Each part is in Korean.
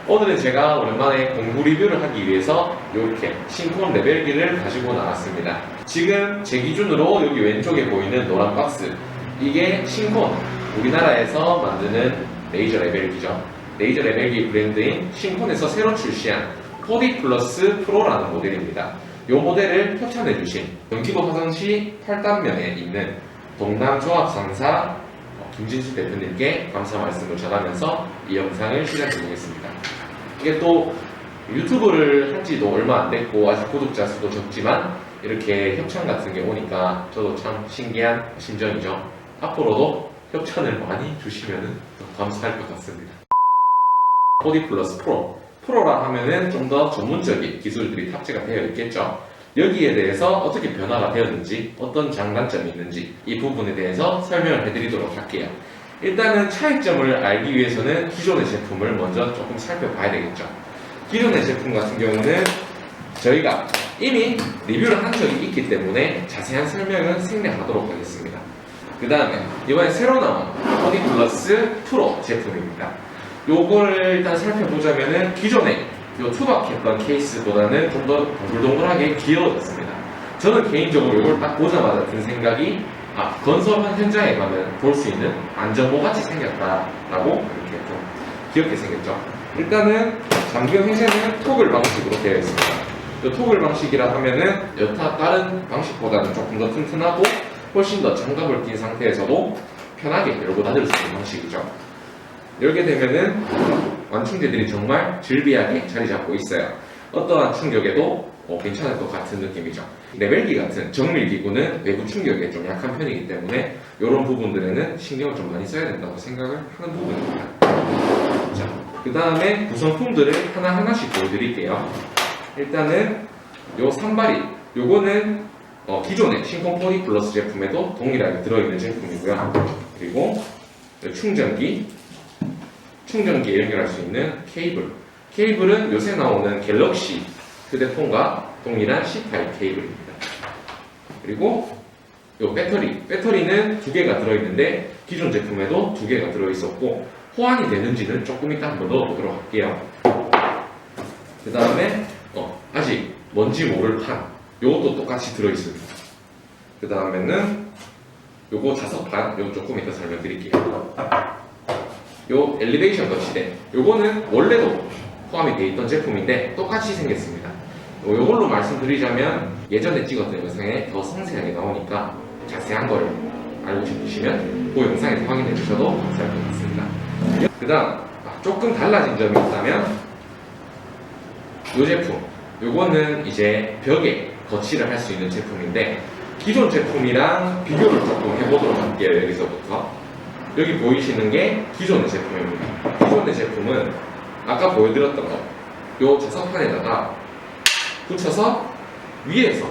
오늘은 제가 오랜만에 공구 리뷰를 하기 위해서 이렇게 신콘 레벨기를 가지고 나왔습니다. 지금 제 기준으로 여기 왼쪽에 보이는 노란 박스, 이게 신콘, 우리나라에서 만드는 레이저 레벨기죠. 레이저 레벨기 브랜드인 신콘에서 새로 출시한 4D 플러스 프로라는 모델입니다. 이 모델을 협찬해주신 경기도 화성시 8단면에 있는 동남조합상사 김진수 대표님께 감사 말씀을 전하면서 이 영상을 시작해 보겠습니다. 이게 또 유튜브를 한 지도 얼마 안 됐고 아직 구독자 수도 적지만 이렇게 협찬 같은 게 오니까 저도 참 신기한 심정이죠. 앞으로도 협찬을 많이 주시면 감사할 것 같습니다. 4D 플러스 프로라 하면은 좀 더 전문적인 기술들이 탑재가 되어 있겠죠. 여기에 대해서 어떻게 변화가 되었는지, 어떤 장단점이 있는지 이 부분에 대해서 설명을 해드리도록 할게요. 일단은 차이점을 알기 위해서는 기존의 제품을 먼저 조금 살펴봐야 되겠죠. 기존의 제품 같은 경우는 저희가 이미 리뷰를 한 적이 있기 때문에 자세한 설명은 생략하도록 하겠습니다. 그 다음에 이번에 새로 나온 4D 플러스 프로 제품입니다. 요거를 일단 살펴보자면은 기존에 요 투박했던 케이스보다는 좀 더 동글동글하게 귀여워졌습니다. 저는 개인적으로 이걸 딱 보자마자 든 생각이 건설한 현장에 가면 볼 수 있는 안전모 같이 생겼다라고 이렇게 좀 귀엽게 생겼죠. 일단은 잠금 해제는 토글 방식으로 되어 있습니다. 이 토글 방식이라 하면은 여타 다른 방식보다는 조금 더 튼튼하고 훨씬 더 장갑을 낀 상태에서도 편하게 열고 닫을 수 있는 방식이죠. 열게 되면은 완충제들이 정말 즐비하게 자리 잡고 있어요. 어떠한 충격에도 괜찮을 것 같은 느낌이죠. 레벨기 같은 정밀 기구는 외부 충격에 좀 약한 편이기 때문에 이런 부분들에는 신경을 좀 많이 써야 된다고 생각을 하는 부분입니다. 자, 그 다음에 구성품들을 하나하나씩 보여드릴게요. 일단은 요 산발이, 요거는 기존의 신콘 4D 플러스 제품에도 동일하게 들어있는 제품이고요. 그리고 충전기에 연결할 수 있는 케이블은 요새 나오는 갤럭시 휴대폰과 동일한 C 타입 케이블입니다. 그리고 요 배터리는 2개가 들어있는데 기존 제품에도 2개가 들어있었고 호환이 되는지는 조금 이따 한번 넣어보도록 할게요. 그 다음에 아직 뭔지 모를 판, 요것도 똑같이 들어있습니다. 그 다음에는 요거 자석판, 요거 조금 이따 설명드릴게요. 요 엘리베이션 거치대, 요거는 원래도 포함이 되어 있던 제품인데 똑같이 생겼습니다. 요걸로 말씀드리자면 예전에 찍었던 영상에 더 상세하게 나오니까 자세한 거를 알고 싶으시면 그 영상에서 확인해 주셔도 감사할 것 같습니다. 그 다음 조금 달라진 점이 있다면 요 제품, 요거는 이제 벽에 거치를 할 수 있는 제품인데 기존 제품이랑 비교를 조금 해보도록 할게요. 여기서부터 여기 보이시는 게 기존의 제품입니다. 기존의 제품은 아까 보여드렸던 거, 요 자석판에다가 붙여서 위에서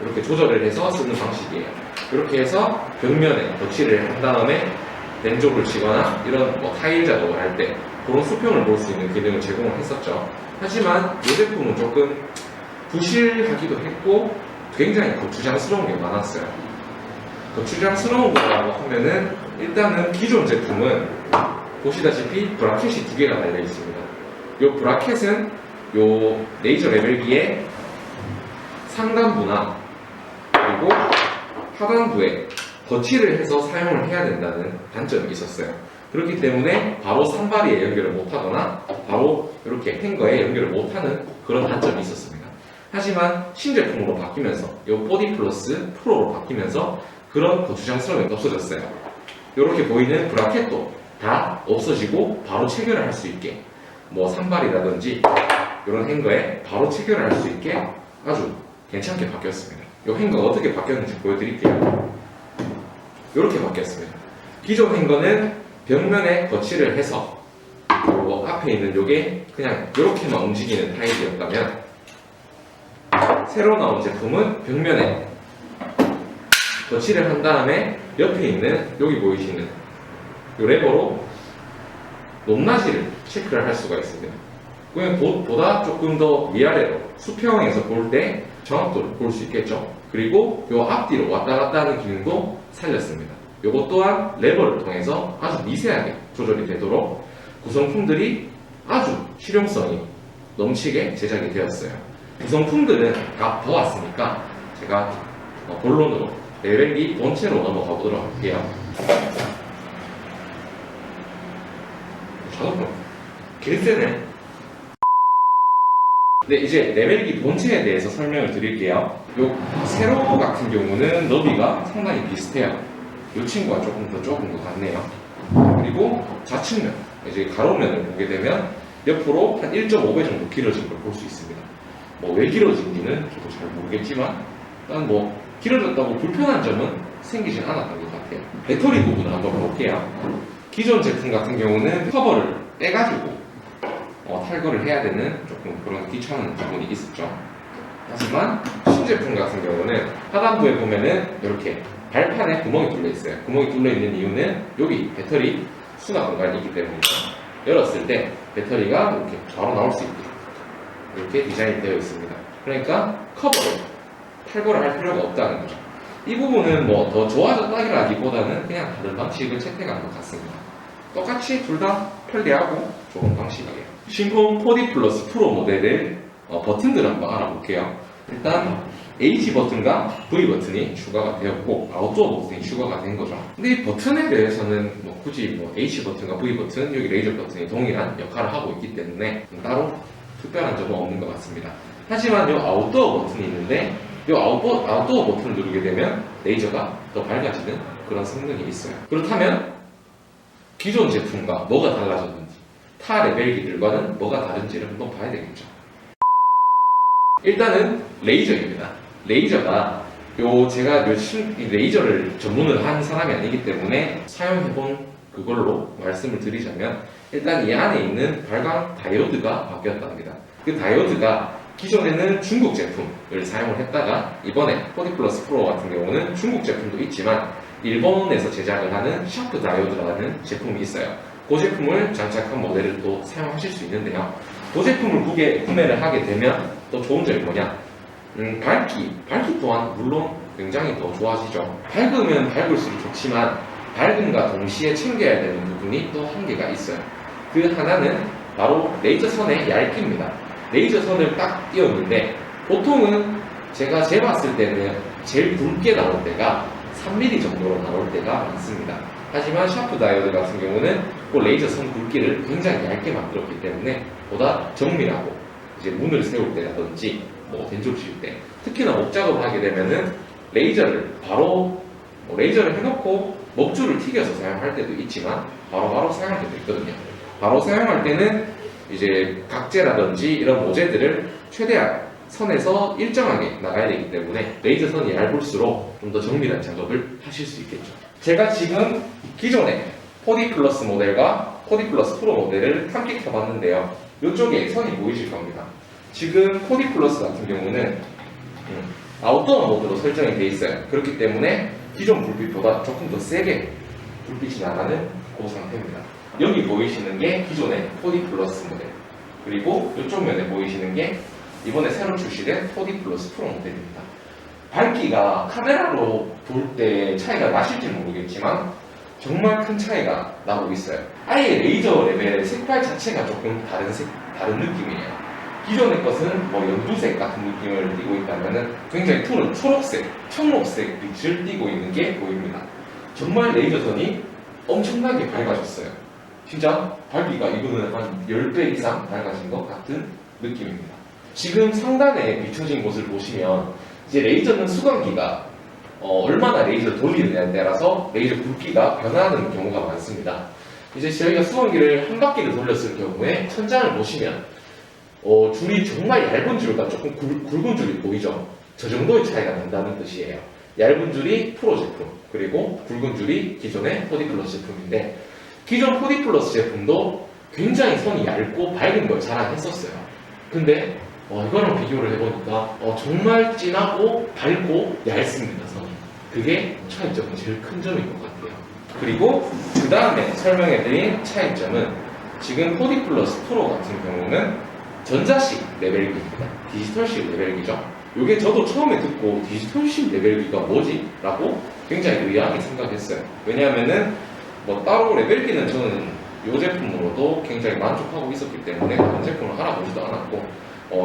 이렇게 조절을 해서 쓰는 방식이에요. 이렇게 해서 벽면에 거치를 한 다음에 렌조를 치거나 이런 타일 작업을 할 때 그런 수평을 볼 수 있는 기능을 제공을 했었죠. 하지만 이 제품은 조금 부실하기도 했고 굉장히 거추장스러운 게 많았어요. 거추장스러운 거라고 하면은 일단은 기존 제품은 보시다시피 브라켓이 2개가 달려 있습니다. 이 브라켓은 요 레이저 레벨기의 상단부나 그리고 하단부에 거치를 해서 사용을 해야 된다는 단점이 있었어요. 그렇기 때문에 바로 산발이에 연결을 못하거나 바로 이렇게 행거에 연결을 못하는 그런 단점이 있었습니다. 하지만 신제품으로 바뀌면서 이 4D 플러스 프로로 바뀌면서 그런 거추장스러움이 없어졌어요. 이렇게 보이는 브라켓도 다 없어지고 바로 체결을 할 수 있게 산발이라든지 이런 행거에 바로 체결을 할 수 있게 아주 괜찮게 바뀌었습니다. 이 행거가 어떻게 바뀌었는지 보여드릴게요. 이렇게 바뀌었습니다. 기존 행거는 벽면에 거치를 해서 앞에 있는 요게 그냥 이렇게만 움직이는 타입이었다면 새로 나온 제품은 벽면에 거치를 한 다음에 옆에 있는 여기 보이시는 이 레버로 높낮이를 체크를 할 수가 있습니다. 그냥 보다 조금 더 위아래로 수평에서 볼 때 정확도를 볼 수 있겠죠. 그리고 이 앞뒤로 왔다 갔다 하는 기능도 살렸습니다. 이것 또한 레버를 통해서 아주 미세하게 조절이 되도록 구성품들이 아주 실용성이 넘치게 제작이 되었어요. 구성품들은 다 보았으니까 제가 본론으로 레벨기 본체로 넘어가 보도록 할게요. 잠깐만, 개쎄네. 네, 이제 레벨기 본체에 대해서 설명을 드릴게요. 요 세로 같은 경우는 너비가 상당히 비슷해요. 이 친구가 조금 더 좁은 것 같네요. 그리고 좌측면, 이제 가로면을 보게 되면 옆으로 한 1.5배 정도 길어진 걸 볼 수 있습니다. 뭐 왜 길어진지는 저도 잘 모르겠지만 일단 뭐 길어졌다고 불편한 점은 생기진 않았던 것 같아요. 배터리 부분을 한번 볼게요. 기존 제품 같은 경우는 커버를 떼가지고 탈거를 해야 되는 조금 그런 귀찮은 부분이 있었죠. 하지만 신제품 같은 경우는 하단부에 보면은 이렇게 발판에 구멍이 뚫려 있어요. 구멍이 뚫려 있는 이유는 여기 배터리 수납 공간이 있기 때문이죠. 열었을 때 배터리가 이렇게 바로 나올 수 있게 이렇게 디자인이 되어 있습니다. 그러니까 커버를 탈거를 할 필요가 없다는 거죠. 이 부분은 뭐 더 좋아졌다기보다는 그냥 다른 방식을 채택한 것 같습니다. 똑같이 둘 다 편리하고 좋은 방식이에요. 신품 4D 플러스 프로 모델의 버튼들을 한번 알아볼게요. 일단 H 버튼과 V 버튼이 추가가 되었고 아웃도어 버튼이 추가가 된 거죠. 근데 이 버튼에 대해서는 뭐 굳이 뭐 H 버튼과 V 버튼, 여기 레이저 버튼이 동일한 역할을 하고 있기 때문에 따로 특별한 점은 없는 것 같습니다. 하지만 이 아웃도어 버튼이 있는데 이 아웃도어 버튼을 누르게 되면 레이저가 더 밝아지는 그런 성능이 있어요. 그렇다면 기존 제품과 뭐가 달라졌는지, 타 레벨기들과는 뭐가 다른지를 한번 봐야 되겠죠. 일단은 레이저입니다. 레이저가 제가 이 레이저를 전문을 한 사람이 아니기 때문에 사용해본 그걸로 말씀을 드리자면 일단 이 안에 있는 발광 다이오드가 바뀌었답니다. 그 다이오드가 기존에는 중국 제품을 사용을 했다가 이번에 4D 플러스 프로 같은 경우는 중국 제품도 있지만 일본에서 제작을 하는 샤프 다이오드라는 제품이 있어요. 그 제품을 장착한 모델을 또 사용하실 수 있는데요. 그 제품을 구매를 하게 되면 또 좋은 점이 뭐냐? 밝기 또한 물론 굉장히 더 좋아지죠. 밝으면 밝을수록 좋지만 밝음과 동시에 챙겨야 되는 부분이 또 한계가 있어요. 그 하나는 바로 레이저 선의 얇기입니다. 레이저 선을 딱 띄웠는데 보통은 제가 재봤을 때는 제일 굵게 나올 때가 3mm 정도로 나올 때가 많습니다. 하지만 샤프 다이오드 같은 경우는 그 레이저 선 굵기를 굉장히 얇게 만들었기 때문에 보다 정밀하고 이제 문을 세울 때라든지 뭐 된줄 칠 때 특히나 목작업을 하게 되면은 레이저를 바로 레이저를 해놓고 먹줄을 튀겨서 사용할 때도 있지만 바로 사용할 때도 있거든요. 바로 사용할 때는 이제 각재라든지 이런 모재들을 최대한 선에서 일정하게 나가야 되기 때문에 레이저 선이 얇을수록 좀 더 정밀한 작업을 하실 수 있겠죠. 제가 지금 기존의 4D 플러스 모델과 4D 플러스 프로 모델을 함께 켜봤는데요. 이쪽에 선이 보이실 겁니다. 지금 4D 플러스 같은 경우는 아웃도어 모드로 설정이 되어 있어요. 그렇기 때문에 기존 불빛보다 조금 더 세게 불빛이 나가는 그 상태입니다. 여기 보이시는 게 기존의 4D 플러스 모델, 그리고 이쪽 면에 보이시는 게 이번에 새로 출시된 4D 플러스 프로 모델입니다. 밝기가 카메라로 볼 때 차이가 나실지 모르겠지만 정말 큰 차이가 나고 있어요. 아예 레이저 레벨의 색깔 자체가 조금 다른 느낌이에요. 기존의 것은 뭐 연두색 같은 느낌을 띠고 있다면 굉장히 푸른 초록색, 청록색 빛을 띠고 있는 게 보입니다. 정말 레이저선이 엄청나게 밝아졌어요. 진짜 밝기가 이거는 한 10배 이상 밝아진 것 같은 느낌입니다. 지금 상단에 비춰진 곳을 보시면 이제 레이저는 수광기가 얼마나 레이저를 돌리느냐에 따라서 레이저 굵기가 변하는 경우가 많습니다. 이제 저희가 수광기를 한 바퀴를 돌렸을 경우에 천장을 보시면 줄이 정말 얇은 줄과 조금 굵은 줄이 보이죠? 저 정도의 차이가 난다는 뜻이에요. 얇은 줄이 프로 제품, 그리고 굵은 줄이 기존의 4D 플러스 제품인데 기존 4D 플러스 제품도 굉장히 선이 얇고 밝은 걸 자랑했었어요. 근데 이거랑 비교를 해보니까 정말 진하고 밝고 얇습니다, 선이. 그게 차이점은 제일 큰 점인 것 같아요. 그리고 그 다음에 설명해드린 차이점은 지금 4D 플러스 프로 같은 경우는 전자식 레벨기입니다. 디지털식 레벨기죠. 이게 저도 처음에 듣고 디지털식 레벨기가 뭐지? 라고 굉장히 의아하게 생각했어요. 왜냐하면은 뭐 따로 레벨기는 저는 이 제품으로도 굉장히 만족하고 있었기 때문에 다른 제품을 알아보지도 않았고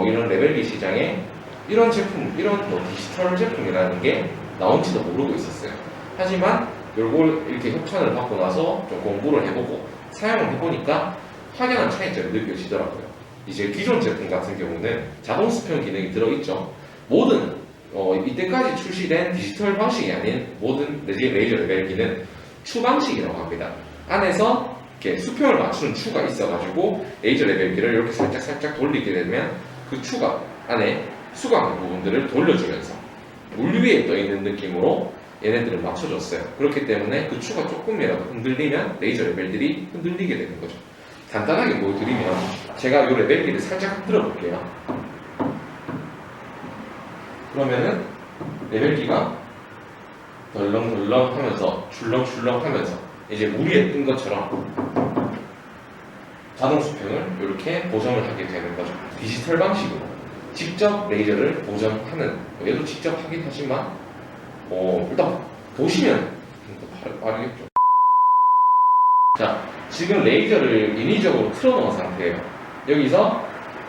이런 레벨기 시장에 이런 제품, 이런 뭐 디지털 제품이라는 게 나온지도 모르고 있었어요. 하지만 이걸 이렇게 협찬을 받고 나서 좀 공부를 해보고 사용을 해보니까 확연한 차이점이 느껴지더라고요. 이제 기존 제품 같은 경우는 자동 수평 기능이 들어있죠. 모든 이때까지 출시된 디지털 방식이 아닌 모든 레이저 레벨기는 추 방식이라고 합니다. 안에서 이렇게 수평을 맞추는 추가 있어가지고 레이저 레벨기를 이렇게 살짝 돌리게 되면 그 추가 안에 수강 부분들을 돌려주면서 물 위에 떠 있는 느낌으로 얘네들을 맞춰줬어요. 그렇기 때문에 그 추가 조금이라도 흔들리면 레이저 레벨들이 흔들리게 되는 거죠. 간단하게 보여드리면 제가 이 레벨기를 살짝 흔들어 볼게요. 그러면은 레벨기가 덜렁덜렁 하면서 출렁출렁 하면서 이제 물 위에 뜬 것처럼 자동 수평을 이렇게 보정을 하게 되는 거죠. 디지털 방식으로 직접 레이저를 보정하는, 얘도 직접 하긴 하지만 일단 보시면 더 빠르겠죠. 자, 지금 레이저를 인위적으로 틀어놓은 상태예요. 여기서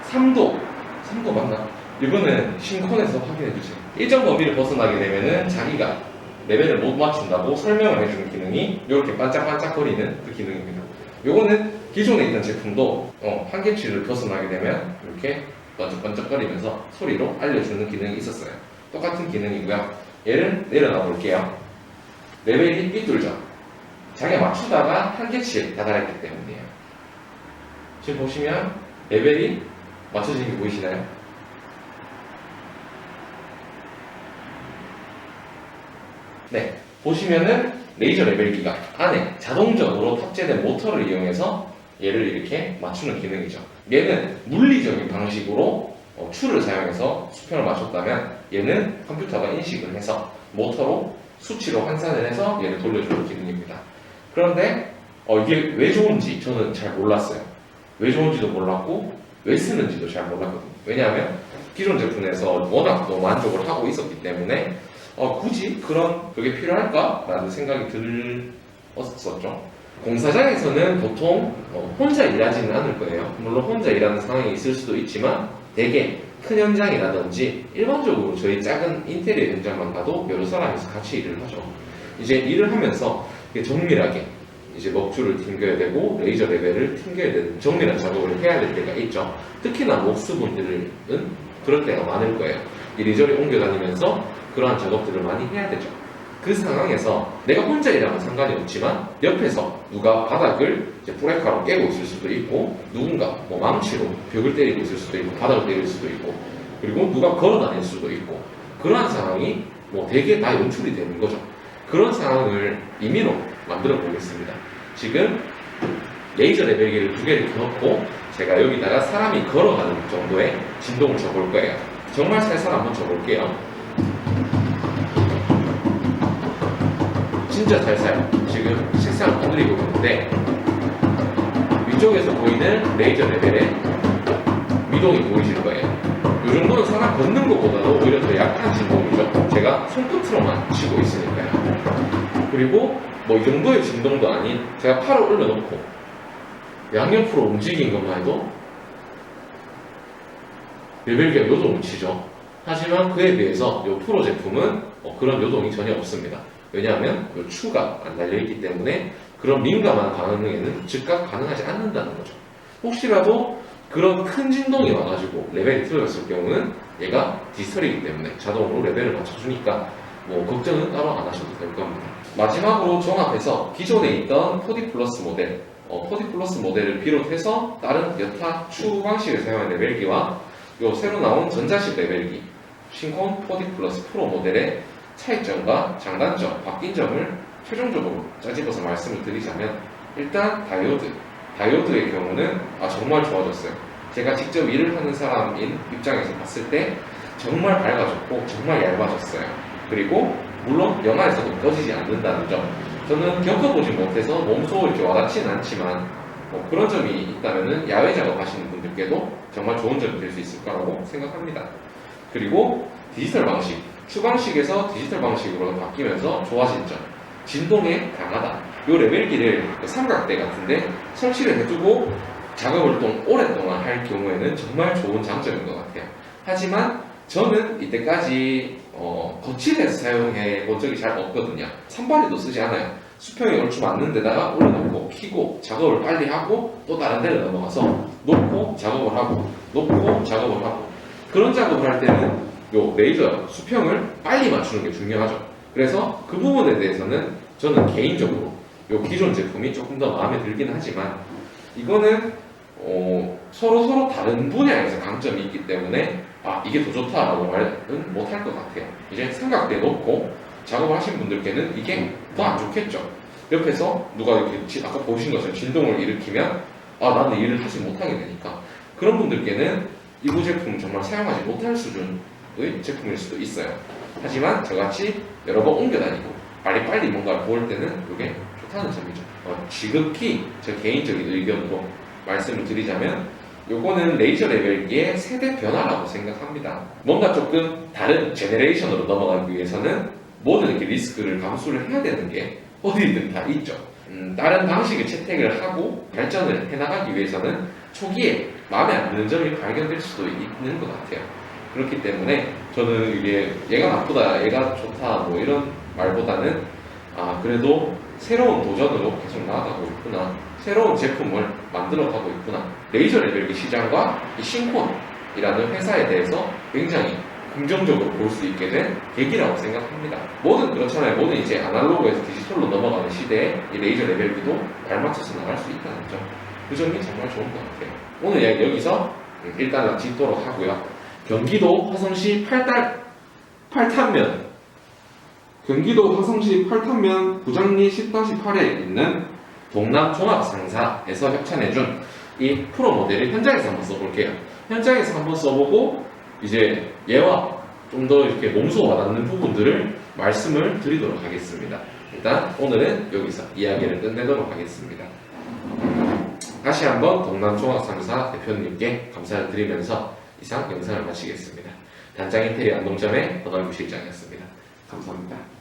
3도 맞나? 이거는 싱콘에서 확인해주세요. 일정 범위를 벗어나게 되면은 자기가 레벨을 못 맞춘다고 설명을 해주는 기능이 이렇게 반짝반짝거리는 그 기능입니다. 이거는 기존에 있던 제품도 한계치를 벗어나게 되면 이렇게 번쩍번쩍거리면서 소리로 알려주는 기능이 있었어요. 똑같은 기능이고요. 얘를 내려놔 볼게요. 레벨이 삐뚤죠. 자기가 맞추다가 한계치에 다다랐기 때문이에요. 지금 보시면 레벨이 맞춰지는 게 보이시나요? 네, 보시면은 레이저 레벨기가 안에 자동적으로 탑재된 모터를 이용해서 얘를 이렇게 맞추는 기능이죠. 얘는 물리적인 방식으로 추를 사용해서 수평을 맞췄다면 얘는 컴퓨터가 인식을 해서 모터로 수치로 환산을 해서 얘를 돌려주는 기능입니다. 그런데 이게 왜 좋은지 저는 잘 몰랐어요. 왜 좋은지도 몰랐고 왜 쓰는지도 잘 몰랐거든요. 왜냐하면 기존 제품에서 워낙 또 만족을 하고 있었기 때문에 굳이 그게 필요할까? 라는 생각이 들었었죠. 공사장에서는 보통 혼자 일하지는 않을 거예요. 물론 혼자 일하는 상황이 있을 수도 있지만 대개 큰 현장이라든지 일반적으로 저희 작은 인테리어 현장만 봐도 여러 사람이서 같이 일을 하죠. 이제 일을 하면서 정밀하게 이제 먹줄을 튕겨야 되고 레이저 레벨을 튕겨야 되는 정밀한 작업을 해야 될 때가 있죠. 특히나 목수분들은 그럴 때가 많을 거예요. 이리저리 옮겨다니면서 그러한 작업들을 많이 해야 되죠. 그 상황에서 내가 혼자 일하면 상관이 없지만 옆에서 누가 바닥을 이제 브레이크로 깨고 있을 수도 있고 누군가 망치로 벽을 때리고 있을 수도 있고 바닥을 때릴 수도 있고 그리고 누가 걸어 다닐 수도 있고 그러한 상황이 대개 다 연출이 되는 거죠. 그런 상황을 임의로 만들어 보겠습니다. 지금 레이저 레벨기를 2개를 켜놓고 제가 여기다가 사람이 걸어가는 정도의 진동을 줘볼 거예요. 정말 살살 한번 줘볼게요. 진짜 살살 지금 색상을 건드리고 있는데 위쪽에서 보이는 레이저 레벨의 미동이 보이실 거예요. 이 정도는 사람 걷는 것보다도 오히려 더 약한 진동이죠. 제가 손끝으로만 치고 있으니까요. 그리고 이 정도의 진동도 아닌 제가 팔을 올려놓고 양옆으로 움직인 것만 해도 레벨기가 요동을 치죠. 하지만 그에 비해서 이 프로 제품은 그런 요동이 전혀 없습니다. 왜냐하면 이 추가 안 달려있기 때문에 그런 민감한 반응에는 즉각 반응하지 않는다는 거죠. 혹시라도 그런 큰 진동이 와가지고 레벨이 틀어졌을 경우는 얘가 디지털이기 때문에 자동으로 레벨을 맞춰주니까 걱정은 따로 안 하셔도 될 겁니다. 마지막으로 종합해서 기존에 있던 4D 플러스 모델, 4D 플러스 모델을 비롯해서 다른 여타 추 방식을 사용한 레벨기와 요 새로 나온 전자식 레벨기 싱콘 4D 플러스 프로 모델의 차이점과 장단점, 바뀐 점을 최종적으로 짜집어서 말씀을 드리자면 일단 다이오드의 경우는 정말 좋아졌어요. 제가 직접 일을 하는 사람인 입장에서 봤을 때 정말 밝아졌고 정말 얇아졌어요. 그리고 물론 영화에서도 꺼지지 않는다는 점, 저는 겪어보지 못해서 몸소 이렇게 와닿지는 않지만 그런 점이 있다면 야외 작업하시는 분들께도 정말 좋은 점이 될 수 있을 거라고 생각합니다. 그리고 디지털 방식, 추 방식에서 디지털 방식으로 바뀌면서 좋아진 점, 진동에 강하다. 이 레벨기를 삼각대 같은데 설치를 해두고 작업을 좀 오랫동안 할 경우에는 정말 좋은 장점인 것 같아요. 하지만 저는 이때까지 거칠해서 사용해 본 적이 잘 없거든요. 산발이도 쓰지 않아요. 수평이 얼추 맞는 데다가 올려놓고 키고 작업을 빨리 하고 또 다른 데를 넘어가서 놓고 작업을 하고 놓고 작업을 하고, 그런 작업을 할 때는 요 레이저 수평을 빨리 맞추는 게 중요하죠. 그래서 그 부분에 대해서는 저는 개인적으로 요 기존 제품이 조금 더 마음에 들긴 하지만, 이거는 서로 다른 분야에서 강점이 있기 때문에 이게 더 좋다라고 말은 못할 것 같아요. 이제 생각내 놓고 작업을 하신 분들께는 이게 더 안 좋겠죠. 옆에서 누가 이렇게 아까 보신 것처럼 진동을 일으키면 나는 일을 하지 못하게 되니까, 그런 분들께는 이부 제품 정말 사용하지 못할 수준의 제품일 수도 있어요. 하지만 저같이 여러 번 옮겨 다니고 빨리 뭔가를 볼 때는 이게 좋다는 점이죠. 지극히 제 개인적인 의견으로 말씀을 드리자면 요거는 레이저 레벨기의 세대 변화라고 생각합니다. 뭔가 조금 다른 제네레이션으로 넘어가기 위해서는 모든 이렇게 리스크를 감수를 해야 되는 게 어디든 다 있죠. 다른 방식의 채택을 하고 발전을 해나가기 위해서는 초기에 마음에 안 드는 점이 발견될 수도 있는 것 같아요. 그렇기 때문에 저는 이게 얘가 나쁘다, 얘가 좋다 뭐 이런 말보다는 그래도 새로운 도전으로 계속 나아가고 있구나, 새로운 제품을 만들어가고 있구나, 레이저 레벨기 시장과 이 싱콘이라는 회사에 대해서 굉장히 긍정적으로 볼 수 있게 된 계기라고 생각합니다. 뭐든 그렇잖아요. 뭐든 이제 아날로그에서 디지털로 넘어가는 시대에 이 레이저 레벨기도 발맞춰서 나갈 수 있다는 점, 그 점이 정말 좋은 것 같아요. 오늘 이야기 여기서 일단 짓도록 하고요. 경기도 화성시 팔탄면 부장리 10-8에 있는 동남종합상사에서 협찬해준 이 프로 모델을 현장에서 한번 써볼게요. 현장에서 한번 써보고 이제 얘와 좀 더 이렇게 몸소 와닿는 부분들을 말씀을 드리도록 하겠습니다. 일단 오늘은 여기서 이야기를 끝내도록 하겠습니다. 다시 한번 동남종합상사 대표님께 감사를 드리면서 이상 영상을 마치겠습니다. 단장인테리어 안동점의 권원규 실장이었습니다. 감사합니다.